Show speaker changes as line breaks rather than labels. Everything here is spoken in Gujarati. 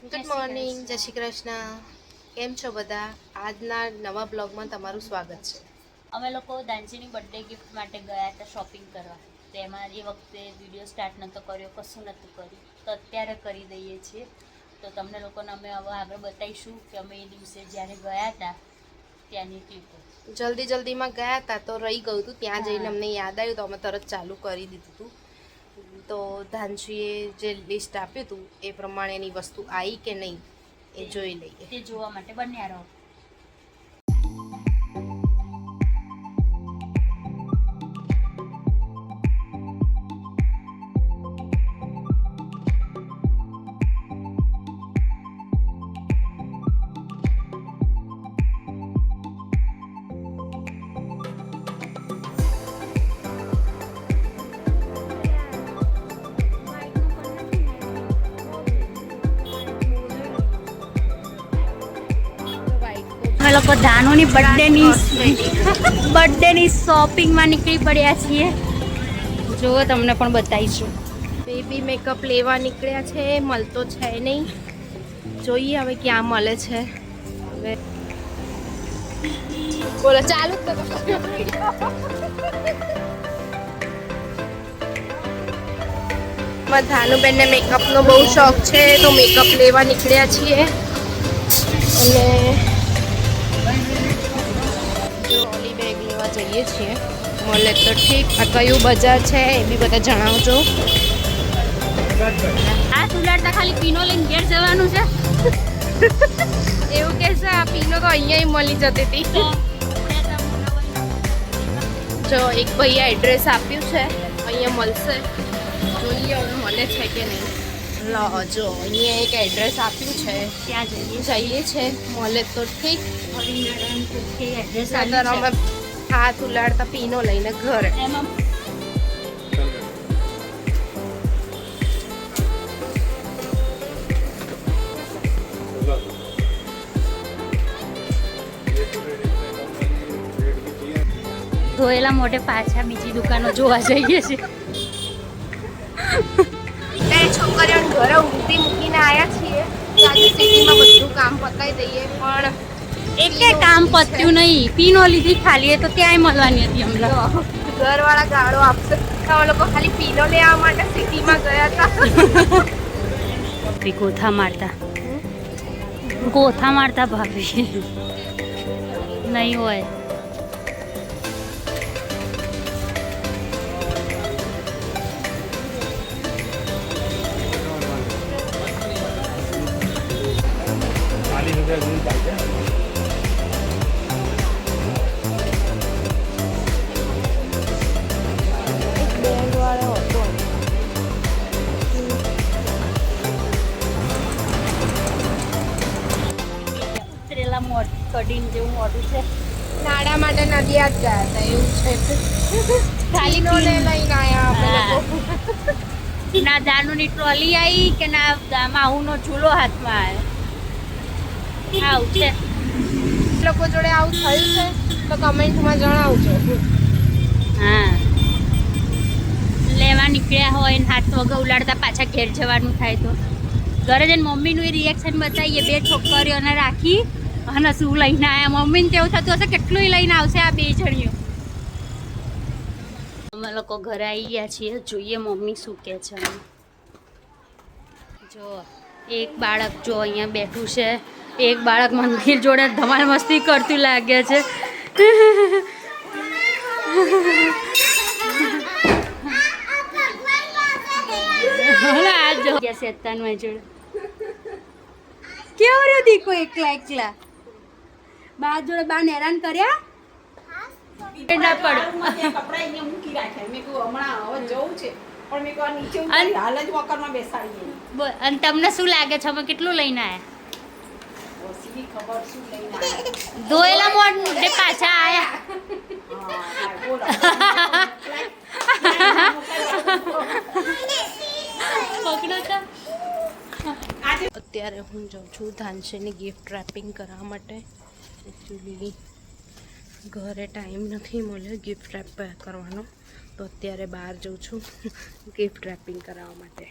ગુડ મોર્નિંગ, જય શ્રી કૃષ્ણ. કેમ છો બધા? આજના નવા બ્લોગમાં તમારું સ્વાગત છે.
અમે લોકો દાંજીની બર્થડે ગિફ્ટ માટે ગયા હતા શોપિંગ કરવા. તો એમાં એ વખતે વિડીયો સ્ટાર્ટ નહોતો કર્યો, કશું નહોતું કર્યું, તો અત્યારે કરી દઈએ છીએ. તો તમને લોકોને અમે હવે આગળ બતાવીશું કે અમે એ દિવસે જ્યારે ગયા હતા ત્યાંની ક્લિપો.
જલ્દીમાં ગયા હતા તો રહી ગયું હતું. ત્યાં જઈને
હા.
અમને યાદ આવ્યું તો અમે તરત ચાલુ કરી દીધું હતું. તો ધાનજીએ જે લિસ્ટ આપ્યું હતું એ પ્રમાણેની વસ્તુ આવી કે નહીં એ જોઈ લઈએ.
તે જોવા માટે બન્યા રહો. અમે લોકો ધાનુની બર્થડેની શોપિંગમાં નીકળી પડ્યા છીએ. જો તમને પણ બતાવીશું.
બેબી મેકઅપ લેવા નીકળ્યા છે, મળતો છે નહીં. જોઈએ હવે ક્યાં મળે છે. હવે બોલો ચાલુ ધાનુબેનને મેકઅપનો બહુ શોખ છે તો મેકઅપ લેવા નીકળ્યા છીએ. અને ટ્રોલી બેગ લેવા જઈએ છીએ. મળે તો ઠીક. આ કયું બજાર છે એ બી બધા જણાવજો.
આ સુલાડતા ખાલી પીનો લઈને ઘેર જવાનું છે.
એવું કે છે આ પીનો તો અહીંયા મળી જતી હતી. જો એક ભાઈએ એડ્રેસ આપ્યું છે, અહીંયા મળશે. જોઈએ હવે મળે છે કે નહીં. લો જો અહીંયા એક એડ્રેસ આપ્યું છે,
ત્યાં
જઈએ છે. મળે તો ઠીક.
એડ્રેસ
નતર અમે હાથ ઉલાડતા પીનો લઈને ઘરે.
એમાં ધોયેલા મોઢે પાછા બીજી દુકાનો જોવા જઈએ છીએ.
છોકરીઓને ઘરે ઊંઘી મૂકીને આવ્યા છીએ. આજે સિટીમાં બધું કામ પતાવી દઈએ પણ
એકે કામ પત્યું નહીં. પીનો લીધી ખાલી, એ તો ક્યાંય મળવાની હતી હમણાં.
ઘરવાળા ગાળો આપશે. તમે લોકો ખાલી પીનો લેવા માટે સિટીમાં ગયા હતા.
ગોથા મારતા ભાભી નહીં હોય. કડીન જેવું મોટું છે.
નાડા માટે નડિયાદ ગયા હતા એવું છે. ખાલી નો લઈને આવ્યા આપણે લોકો.
ના દાનુની ટ્રોલી આવી કે ના માહુનો ઝૂલો હાથમાં આવ્યો. આવું છે.
લોકો જોડે આવું થયું છે તો કમેન્ટમાં જણાવજો.
હા, લેવા નીકળ્યા હોય ને હાથ વગર ઉલાડતા પાછા ઘેર જવાનું થાય તો ઘરે જઈને મમ્મીનું એ રિએક્શન બતાવીએ. બે છોકરીઓને રાખી અને શું લઈને આવ્યા. મમ્મીને તેવું થતું હશે કેટલું લઈને આવશે આ બે જણીઓ. અમે લોકો ઘરે આવી ગયા છીએ. જોઈએ મમ્મી શું કહે છે. જો એક બાળક જો અહીંયા બેઠું છે. એક બાળક મંદિર જોડે ધમાલ મસ્તી કરતું લાગે છે. કેવું રહ્યું દીકો એકલા બા જોડે બા હેરાન કર્યા. ના પડે અને તમને શું લાગે છે અમે કેટલું લઈને આવ્યા? ધોયેલા મોઢે પાછા આયા.
અત્યારે હું જાઉં છું ધાનશીની ગિફ્ટ રેપિંગ કરવા માટે. એકચ્યુઅલી ઘરે ટાઈમ નથી મળ્યો ગિફ્ટ રેપ કરવાનો, તો અત્યારે બહાર જાઉં છું ગિફ્ટ રેપિંગ કરાવવા માટે.